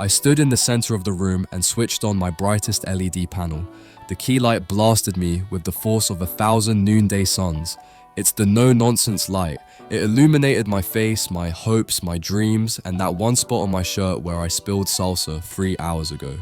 I stood in the center of the room and switched on my brightest LED panel. The key light blasted me with the force of 1,000 noonday suns. It's the no-nonsense light. It illuminated my face, my hopes, my dreams, and that one spot on my shirt where I spilled salsa 3 hours ago.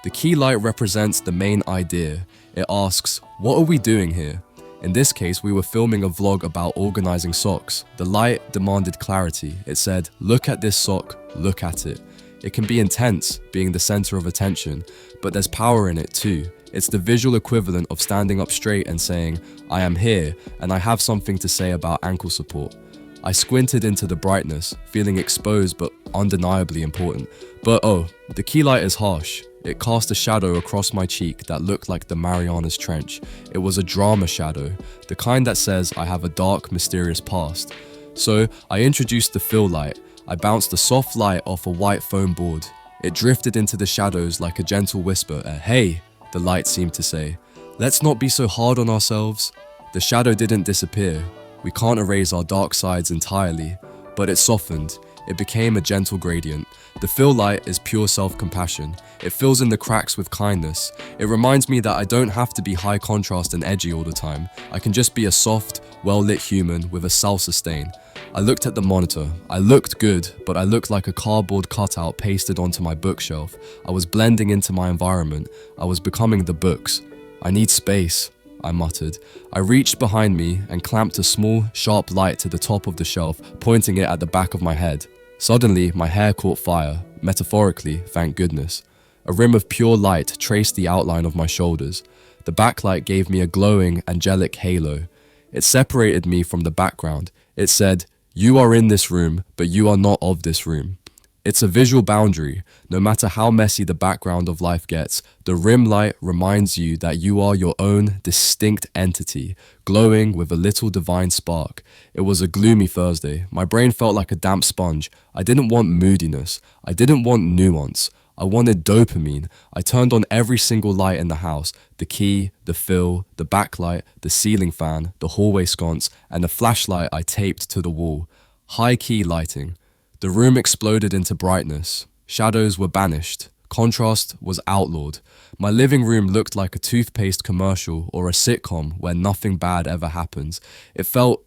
The key light represents the main idea. It asks, what are we doing here? In this case, we were filming a vlog about organizing socks. The light demanded clarity. It said, look at this sock, look at it. It can be intense, being the center of attention, but there's power in it too. It's the visual equivalent of standing up straight and saying, I am here, and I have something to say about ankle support. I squinted into the brightness, feeling exposed but undeniably important. But oh, the key light is harsh. It cast a shadow across my cheek that looked like the Marianas Trench. It was a drama shadow, the kind that says I have a dark, mysterious past. So I introduced the fill light. I bounced a soft light off a white foam board. It drifted into the shadows like a gentle whisper. Hey, the light seemed to say. Let's not be so hard on ourselves. The shadow didn't disappear. We can't erase our dark sides entirely, but it softened. It became a gentle gradient. The fill light is pure self-compassion. It fills in the cracks with kindness. It reminds me that I don't have to be high contrast and edgy all the time. I can just be a soft, well-lit human with a salsa stain. I looked at the monitor. I looked good, but I looked like a cardboard cutout pasted onto my bookshelf. I was blending into my environment. I was becoming the books. I need space, I muttered. I reached behind me and clamped a small, sharp light to the top of the shelf, pointing it at the back of my head. Suddenly, my hair caught fire, metaphorically, thank goodness. A rim of pure light traced the outline of my shoulders. The backlight gave me a glowing, angelic halo. It separated me from the background. It said, you are in this room, but you are not of this room. It's a visual boundary. No matter how messy the background of life gets, the rim light reminds you that you are your own distinct entity, glowing with a little divine spark. It was a gloomy Thursday. My brain felt like a damp sponge. I didn't want moodiness. I didn't want nuance. I wanted dopamine. I turned on every single light in the house, the key, the fill, the backlight, the ceiling fan, the hallway sconce, and the flashlight I taped to the wall. High key lighting. The room exploded into brightness. Shadows were banished. Contrast was outlawed. My living room looked like a toothpaste commercial or a sitcom where nothing bad ever happens. It felt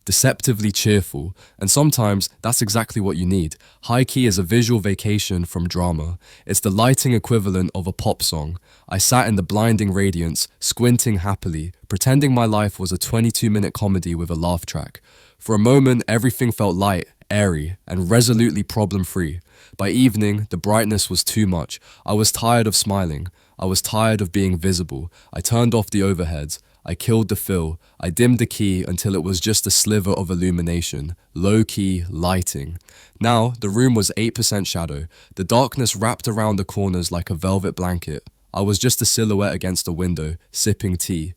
deceptively cheerful, and sometimes that's exactly what you need. High key is a visual vacation from drama. It's the lighting equivalent of a pop song. I sat in the blinding radiance, squinting happily, pretending my life was a 22-minute comedy with a laugh track. For a moment, everything felt light, airy, and resolutely problem-free. By evening, the brightness was too much. I was tired of smiling. I was tired of being visible. I turned off the overheads. I killed the fill. I dimmed the key until it was just a sliver of illumination. Low-key lighting. Now, the room was 8% shadow. The darkness wrapped around the corners like a velvet blanket. I was just a silhouette against a window, sipping tea.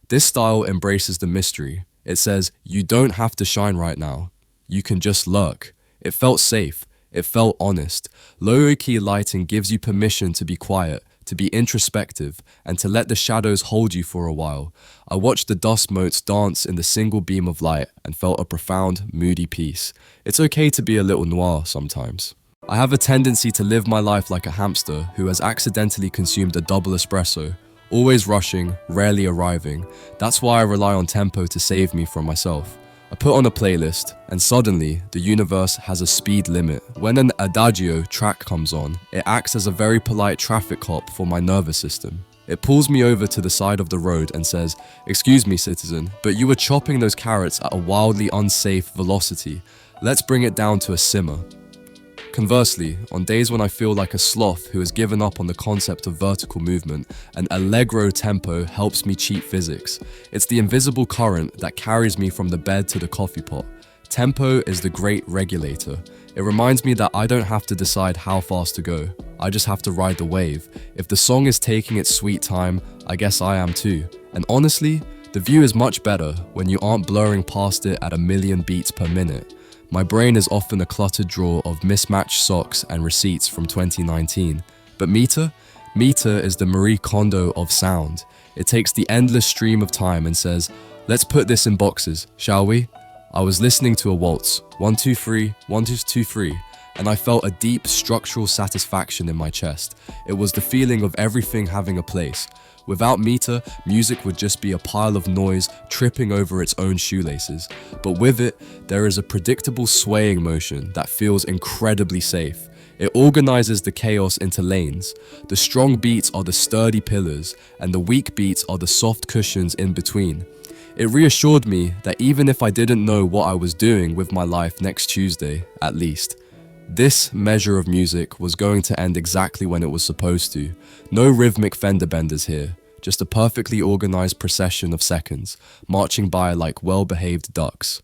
This style embraces the mystery. It says, you don't have to shine right now. You can just lurk. It felt safe. It felt honest. Low-key lighting gives you permission to be quiet, to be introspective, and to let the shadows hold you for a while. I watched the dust motes dance in the single beam of light and felt a profound, moody peace. It's okay to be a little noir sometimes. I have a tendency to live my life like a hamster who has accidentally consumed a double espresso, always rushing, rarely arriving. That's why I rely on tempo to save me from myself. I put on a playlist, and suddenly, the universe has a speed limit. When an adagio track comes on, it acts as a very polite traffic cop for my nervous system. It pulls me over to the side of the road and says, excuse me, citizen, but you were chopping those carrots at a wildly unsafe velocity. Let's bring it down to a simmer. Conversely, on days when I feel like a sloth who has given up on the concept of vertical movement, an allegro tempo helps me cheat physics. It's the invisible current that carries me from the bed to the coffee pot. Tempo is the great regulator. It reminds me that I don't have to decide how fast to go. I just have to ride the wave. If the song is taking its sweet time, I guess I am too. And honestly, the view is much better when you aren't blurring past it at 1,000,000 beats per minute. My brain is often a cluttered drawer of mismatched socks and receipts from 2019. But Meter? Meter is the Marie Kondo of sound. It takes the endless stream of time and says, let's put this in boxes, shall we? I was listening to a waltz, 1, 2, 3, 1, 2, 2, 3, and I felt a deep structural satisfaction in my chest. It was the feeling of everything having a place. Without meter, music would just be a pile of noise tripping over its own shoelaces. But with it, there is a predictable swaying motion that feels incredibly safe. It organizes the chaos into lanes. The strong beats are the sturdy pillars, and the weak beats are the soft cushions in between. It reassured me that even if I didn't know what I was doing with my life next Tuesday, at least, this measure of music was going to end exactly when it was supposed to. No rhythmic fender benders here, just a perfectly organized procession of seconds, marching by like well-behaved ducks.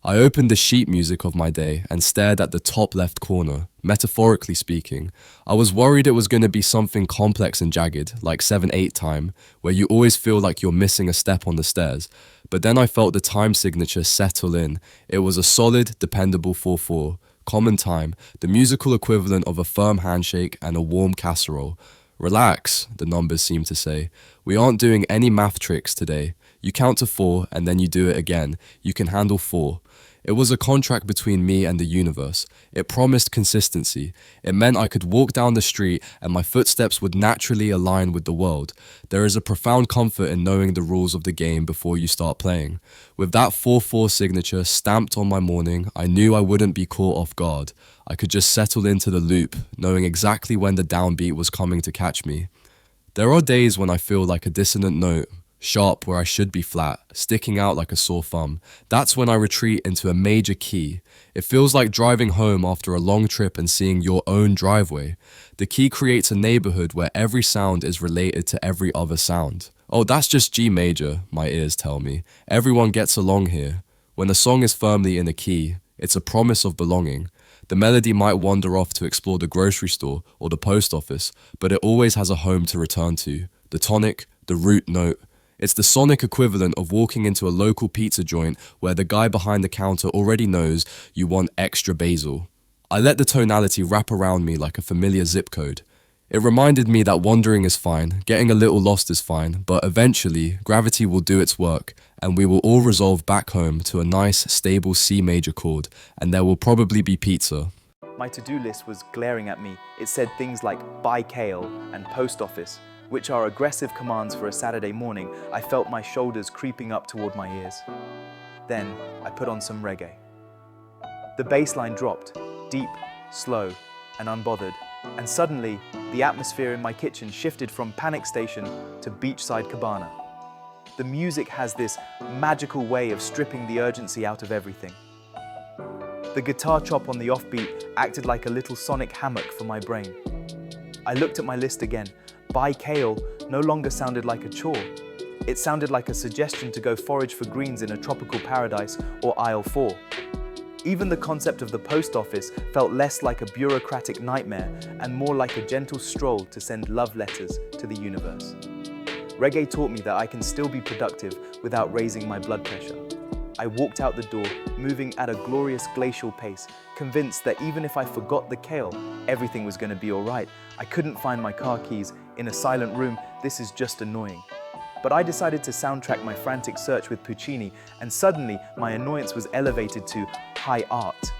I opened the sheet music of my day and stared at the top left corner, metaphorically speaking. I was worried it was going to be something complex and jagged, like 7/8 time, where you always feel like you're missing a step on the stairs. But then I felt the time signature settle in. It was a solid, dependable 4/4. Common time, the musical equivalent of a firm handshake and a warm casserole. Relax, the numbers seem to say. We aren't doing any math tricks today. You count to 4 and then you do it again. You can handle 4. It was a contract between me and the universe. It promised consistency. It meant I could walk down the street and my footsteps would naturally align with the world. There is a profound comfort in knowing the rules of the game before you start playing. With that 4/4 signature stamped on my morning, I knew I wouldn't be caught off guard. I could just settle into the loop, knowing exactly when the downbeat was coming to catch me. There are days when I feel like a dissonant note, sharp where I should be flat, sticking out like a sore thumb. That's when I retreat into a major key. It feels like driving home after a long trip and seeing your own driveway. The key creates a neighborhood where every sound is related to every other sound. Oh, that's just G major, my ears tell me. Everyone gets along here. When a song is firmly in a key, it's a promise of belonging. The melody might wander off to explore the grocery store or the post office, but it always has a home to return to. The tonic, the root note. It's the sonic equivalent of walking into a local pizza joint where the guy behind the counter already knows you want extra basil. I let the tonality wrap around me like a familiar zip code. It reminded me that wandering is fine, getting a little lost is fine, but eventually gravity will do its work and we will all resolve back home to a nice, stable C major chord, and there will probably be pizza. My to-do list was glaring at me. It said things like buy kale and post office, which are aggressive commands for a Saturday morning. I felt my shoulders creeping up toward my ears. Then I put on some reggae. The bass line dropped, deep, slow, and unbothered. And suddenly, the atmosphere in my kitchen shifted from panic station to beachside cabana. The music has this magical way of stripping the urgency out of everything. The guitar chop on the offbeat acted like a little sonic hammock for my brain. I looked at my list again. Buy kale no longer sounded like a chore. It sounded like a suggestion to go forage for greens in a tropical paradise or aisle 4. Even the concept of the post office felt less like a bureaucratic nightmare and more like a gentle stroll to send love letters to the universe. Reggae taught me that I can still be productive without raising my blood pressure. I walked out the door, moving at a glorious glacial pace, convinced that even if I forgot the kale, everything was going to be all right. I couldn't find my car keys. In a silent room, this is just annoying. But I decided to soundtrack my frantic search with Puccini, and suddenly my annoyance was elevated to high art.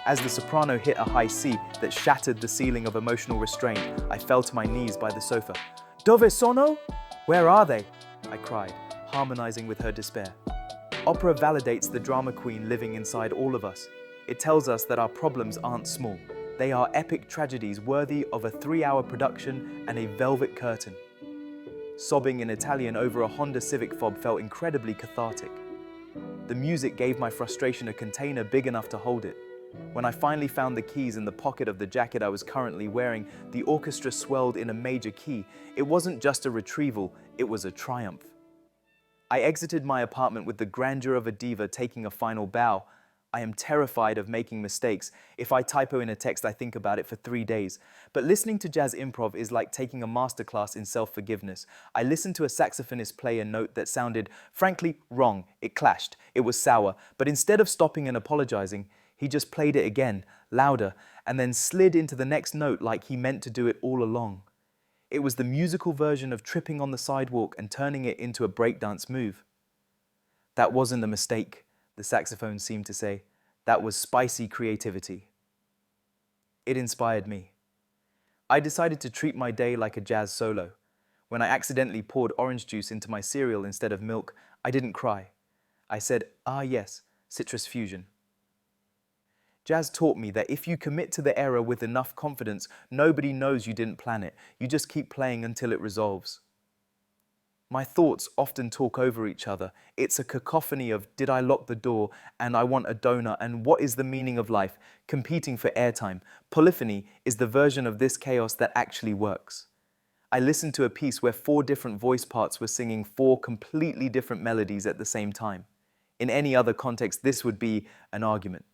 As the soprano hit a high C that shattered the ceiling of emotional restraint, I fell to my knees by the sofa. Dove sono? Where are they? I cried, harmonizing with her despair. Opera validates the drama queen living inside all of us. It tells us that our problems aren't small. They are epic tragedies worthy of a 3-hour production and a velvet curtain. Sobbing in Italian over a Honda Civic fob felt incredibly cathartic. The music gave my frustration a container big enough to hold it. When I finally found the keys in the pocket of the jacket I was currently wearing, the orchestra swelled in a major key. It wasn't just a retrieval, it was a triumph. I exited my apartment with the grandeur of a diva taking a final bow. I am terrified of making mistakes. If I typo in a text, I think about it for 3 days. But listening to jazz improv is like taking a masterclass in self-forgiveness. I listened to a saxophonist play a note that sounded, frankly, wrong. It clashed. It was sour. But instead of stopping and apologizing, he just played it again, louder, and then slid into the next note like he meant to do it all along. It was the musical version of tripping on the sidewalk and turning it into a breakdance move. That wasn't a mistake, the saxophone seemed to say. That was spicy creativity. It inspired me. I decided to treat my day like a jazz solo. When I accidentally poured orange juice into my cereal instead of milk, I didn't cry. I said, "Ah yes, citrus fusion." Jazz taught me that if you commit to the error with enough confidence, nobody knows you didn't plan it. You just keep playing until it resolves. My thoughts often talk over each other. It's a cacophony of "did I lock the door?" and "I want a donut" and "what is the meaning of life?" competing for airtime. Polyphony is the version of this chaos that actually works. I listened to a piece where 4 different voice parts were singing 4 completely different melodies at the same time. In any other context, this would be an argument.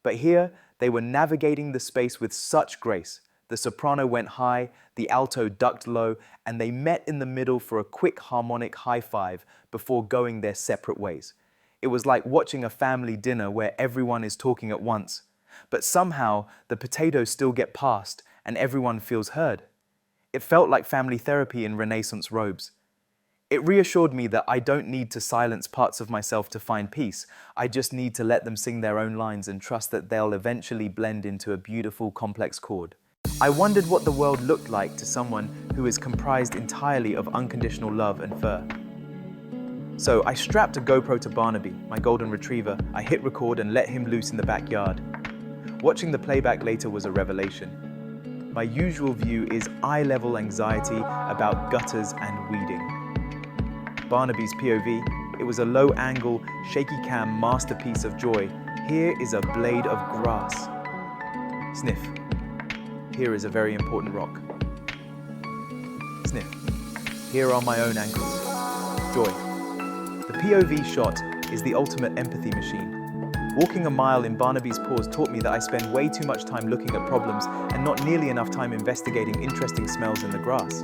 But here, they were navigating the space with such grace. The soprano went high, the alto ducked low, and they met in the middle for a quick harmonic high five before going their separate ways. It was like watching a family dinner where everyone is talking at once. But somehow, the potatoes still get passed and everyone feels heard. It felt like family therapy in Renaissance robes. It reassured me that I don't need to silence parts of myself to find peace. I just need to let them sing their own lines and trust that they'll eventually blend into a beautiful, complex chord. I wondered what the world looked like to someone who is comprised entirely of unconditional love and fur. So I strapped a GoPro to Barnaby, my golden retriever. I hit record and let him loose in the backyard. Watching the playback later was a revelation. My usual view is eye-level anxiety about gutters and weeding. Barnaby's POV, it was a low-angle, shaky cam masterpiece of joy. Here is a blade of grass. Sniff. Here is a very important rock. Sniff. Here are my own ankles. Joy. The POV shot is the ultimate empathy machine. Walking a mile in Barnaby's paws taught me that I spend way too much time looking at problems and not nearly enough time investigating interesting smells in the grass.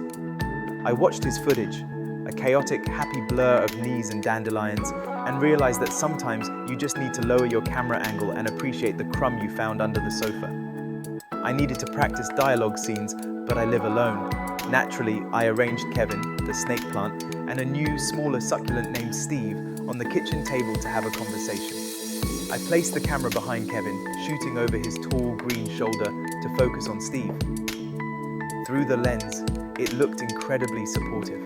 I watched his footage, a chaotic, happy blur of knees and dandelions, and realized that sometimes you just need to lower your camera angle and appreciate the crumb you found under the sofa. I needed to practice dialogue scenes, but I live alone. Naturally, I arranged Kevin, the snake plant, and a new, smaller succulent named Steve on the kitchen table to have a conversation. I placed the camera behind Kevin, shooting over his tall, green shoulder to focus on Steve. Through the lens, it looked incredibly supportive.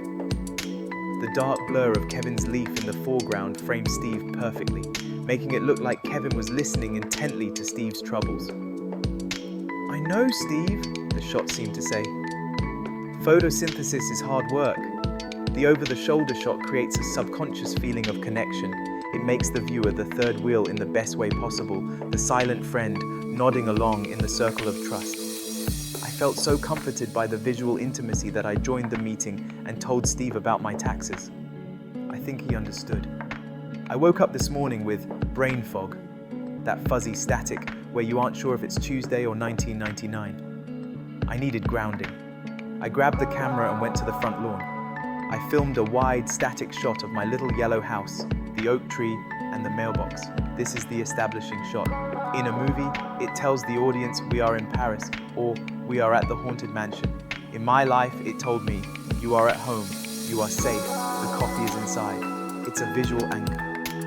The dark blur of Kevin's leaf in the foreground framed Steve perfectly, making it look like Kevin was listening intently to Steve's troubles. "I know, Steve," the shot seemed to say. Photosynthesis is hard work. The over-the-shoulder shot creates a subconscious feeling of connection. It makes the viewer the third wheel in the best way possible, the silent friend nodding along in the circle of trust. I felt so comforted by the visual intimacy that I joined the meeting and told Steve about my taxes. I think he understood. I woke up this morning with brain fog, that fuzzy static where you aren't sure if it's Tuesday or 1999. I needed grounding. I grabbed the camera and went to the front lawn. I filmed a wide, static shot of my little yellow house, the oak tree, and the mailbox. This is the establishing shot. In a movie, it tells the audience we are in Paris or we are at the haunted mansion. In my life, it told me, you are at home, you are safe, the coffee is inside. It's a visual anchor.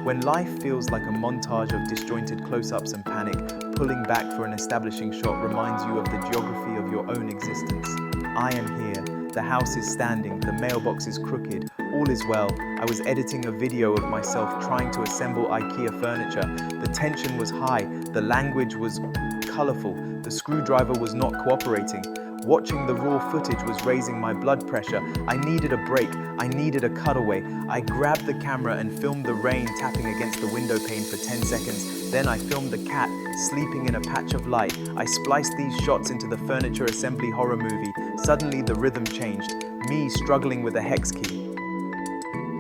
When life feels like a montage of disjointed close-ups and panic, pulling back for an establishing shot reminds you of the geography of your own existence. I am here, the house is standing, the mailbox is crooked, all is well. I was editing a video of myself trying to assemble IKEA furniture. The tension was high, the language was colorful, the screwdriver was not cooperating. Watching the raw footage was raising my blood pressure. I needed a break. I needed a cutaway. I grabbed the camera and filmed the rain tapping against the window pane for 10 seconds. Then I filmed the cat sleeping in a patch of light. I spliced these shots into the furniture assembly horror movie. Suddenly the rhythm changed. Me struggling with a hex key.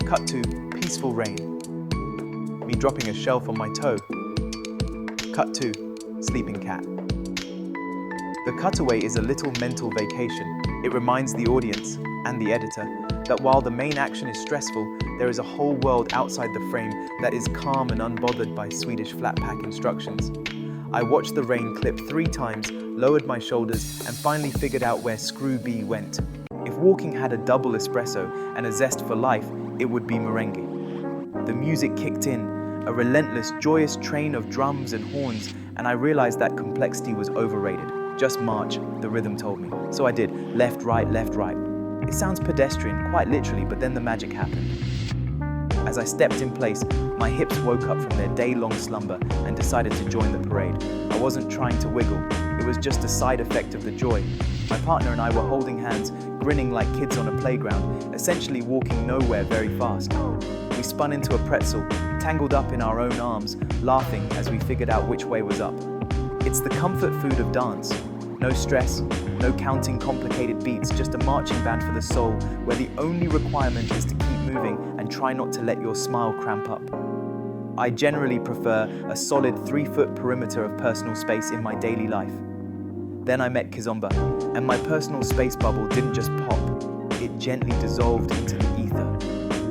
Cut to peaceful rain. Me dropping a shelf on my toe. Cut to sleeping cat. The cutaway is a little mental vacation. It reminds the audience, and the editor, that while the main action is stressful, there is a whole world outside the frame that is calm and unbothered by Swedish flat pack instructions. I watched the rain clip 3 times, lowered my shoulders, and finally figured out where Screw B went. If walking had a double espresso and a zest for life, it would be merengue. The music kicked in, a relentless, joyous train of drums and horns, and I realized that complexity was overrated. Just march, the rhythm told me. So I did, left, right, left, right. It sounds pedestrian, quite literally, but then the magic happened. As I stepped in place, my hips woke up from their day-long slumber and decided to join the parade. I wasn't trying to wiggle, it was just a side effect of the joy. My partner and I were holding hands, grinning like kids on a playground, essentially walking nowhere very fast. We spun into a pretzel, tangled up in our own arms, laughing as we figured out which way was up. It's the comfort food of dance. No stress, no counting complicated beats, just a marching band for the soul, where the only requirement is to keep moving and try not to let your smile cramp up. I generally prefer a solid 3-foot perimeter of personal space in my daily life. Then I met Kizomba, and my personal space bubble didn't just pop, it gently dissolved into the ether.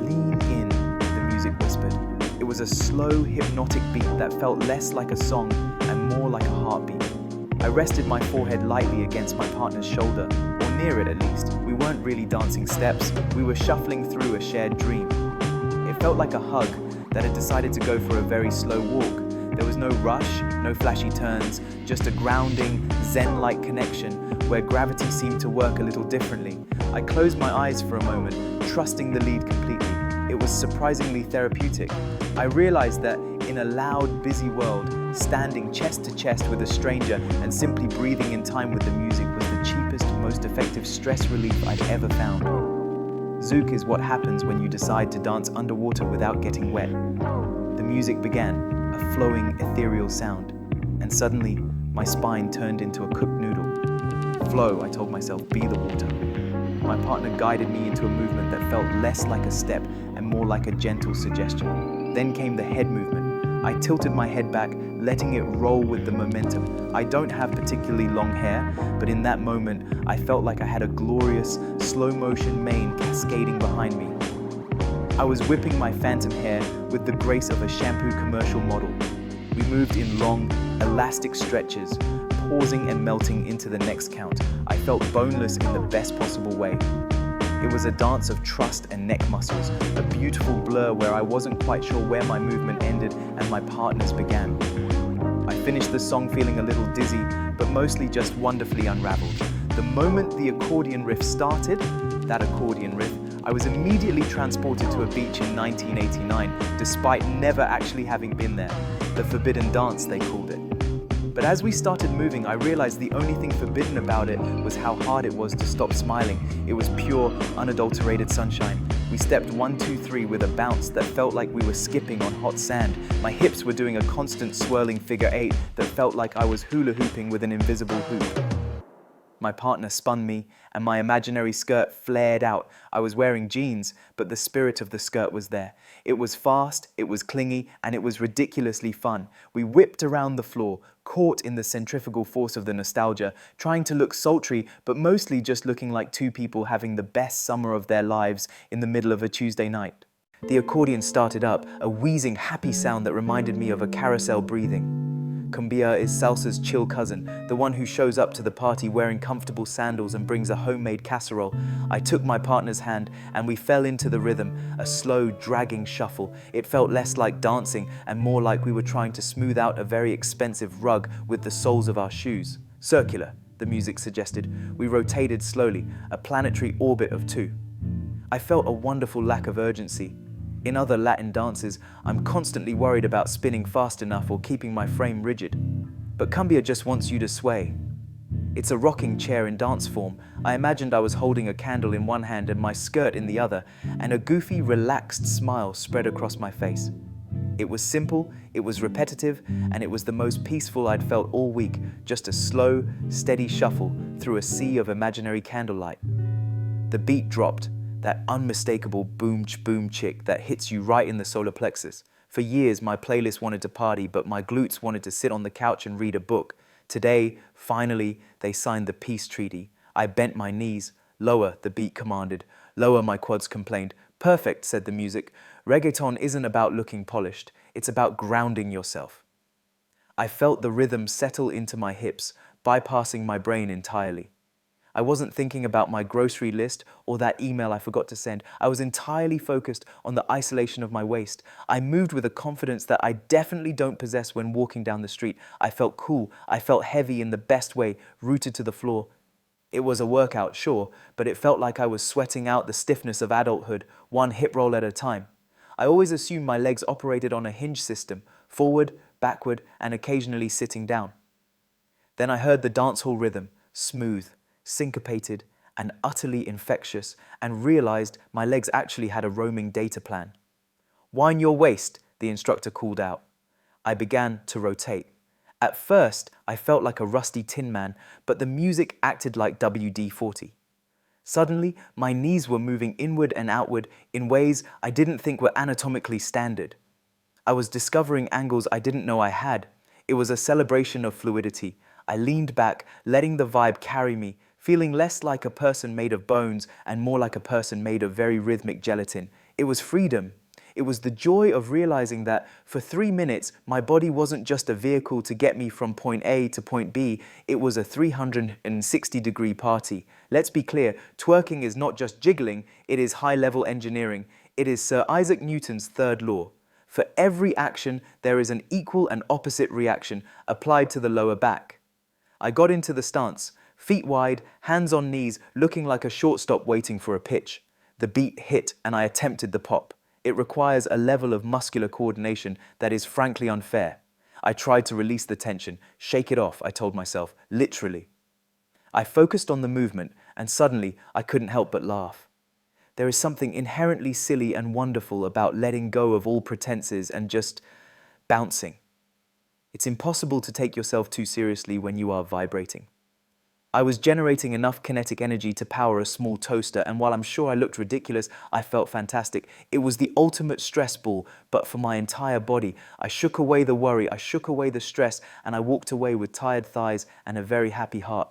Lean in, the music whispered. It was a slow, hypnotic beat that felt less like a song and more like a heartbeat. I rested my forehead lightly against my partner's shoulder, or near it at least. We weren't really dancing steps, we were shuffling through a shared dream. It felt like a hug that had decided to go for a very slow walk. There was no rush, no flashy turns, just a grounding, zen-like connection where gravity seemed to work a little differently. I closed my eyes for a moment, trusting the lead completely. It was surprisingly therapeutic. I realized that in a loud, busy world, standing chest to chest with a stranger and simply breathing in time with the music was the cheapest, most effective stress relief I'd ever found. Zouk is what happens when you decide to dance underwater without getting wet. The music began, a flowing, ethereal sound, and suddenly my spine turned into a cooked noodle. Flow, I told myself, be the water. My partner guided me into a movement that felt less like a step and more like a gentle suggestion. Then came the head movement. I tilted my head back, letting it roll with the momentum. I don't have particularly long hair, but in that moment, I felt like I had a glorious, slow-motion mane cascading behind me. I was whipping my phantom hair with the grace of a shampoo commercial model. We moved in long, elastic stretches, pausing and melting into the next count. I felt boneless in the best possible way. It was a dance of trust and neck muscles, a beautiful blur where I wasn't quite sure where my movement ended and my partner's began. I finished the song feeling a little dizzy, but mostly just wonderfully unraveled. The moment the accordion riff started, that accordion riff, I was immediately transported to a beach in 1989, despite never actually having been there. The forbidden dance, they called it. But as we started moving, I realized the only thing forbidden about it was how hard it was to stop smiling. It was pure, unadulterated sunshine. We stepped 1, 2, 3 with a bounce that felt like we were skipping on hot sand. My hips were doing a constant swirling figure 8 that felt like I was hula hooping with an invisible hoop. My partner spun me, and my imaginary skirt flared out. I was wearing jeans, but the spirit of the skirt was there. It was fast, it was clingy, and it was ridiculously fun. We whipped around the floor, caught in the centrifugal force of the nostalgia, trying to look sultry, but mostly just looking like two people having the best summer of their lives in the middle of a Tuesday night. The accordion started up, a wheezing, happy sound that reminded me of a carousel breathing. Cumbia is salsa's chill cousin, the one who shows up to the party wearing comfortable sandals and brings a homemade casserole. I took my partner's hand and we fell into the rhythm, a slow, dragging shuffle. It felt less like dancing and more like we were trying to smooth out a very expensive rug with the soles of our shoes. Circular, the music suggested. We rotated slowly, a planetary orbit of 2. I felt a wonderful lack of urgency. In other Latin dances, I'm constantly worried about spinning fast enough or keeping my frame rigid. But cumbia just wants you to sway. It's a rocking chair in dance form. I imagined I was holding a candle in one hand and my skirt in the other, and a goofy, relaxed smile spread across my face. It was simple, it was repetitive, and it was the most peaceful I'd felt all week, just a slow, steady shuffle through a sea of imaginary candlelight. The beat dropped, that unmistakable boom chick that hits you right in the solar plexus. For years, my playlist wanted to party, but my glutes wanted to sit on the couch and read a book. Today, finally, they signed the peace treaty. I bent my knees. Lower, the beat commanded. Lower, my quads complained. Perfect, said the music. Reggaeton isn't about looking polished. It's about grounding yourself. I felt the rhythm settle into my hips, bypassing my brain entirely. I wasn't thinking about my grocery list or that email I forgot to send. I was entirely focused on the isolation of my waist. I moved with a confidence that I definitely don't possess when walking down the street. I felt cool. I felt heavy in the best way, rooted to the floor. It was a workout, sure, but it felt like I was sweating out the stiffness of adulthood, one hip roll at a time. I always assumed my legs operated on a hinge system, forward, backward, and occasionally sitting down. Then I heard the dancehall rhythm, smooth, syncopated, and utterly infectious, and realized my legs actually had a roaming data plan. "Wind your waist," the instructor called out. I began to rotate. At first, I felt like a rusty tin man, but the music acted like WD-40. Suddenly, my knees were moving inward and outward in ways I didn't think were anatomically standard. I was discovering angles I didn't know I had. It was a celebration of fluidity. I leaned back, letting the vibe carry me, feeling less like a person made of bones and more like a person made of very rhythmic gelatin. It was freedom. It was the joy of realizing that for 3 minutes, my body wasn't just a vehicle to get me from point A to point B, it was a 360-degree party. Let's be clear, twerking is not just jiggling, it is high-level engineering. It is Sir Isaac Newton's third law. For every action, there is an equal and opposite reaction applied to the lower back. I got into the stance, feet wide, hands on knees, looking like a shortstop waiting for a pitch. The beat hit and I attempted the pop. It requires a level of muscular coordination that is frankly unfair. I tried to release the tension, shake it off, I told myself, literally. I focused on the movement and suddenly I couldn't help but laugh. There is something inherently silly and wonderful about letting go of all pretenses and just bouncing. It's impossible to take yourself too seriously when you are vibrating. I was generating enough kinetic energy to power a small toaster, and while I'm sure I looked ridiculous, I felt fantastic. It was the ultimate stress ball, but for my entire body. I shook away the worry, I shook away the stress, and I walked away with tired thighs and a very happy heart.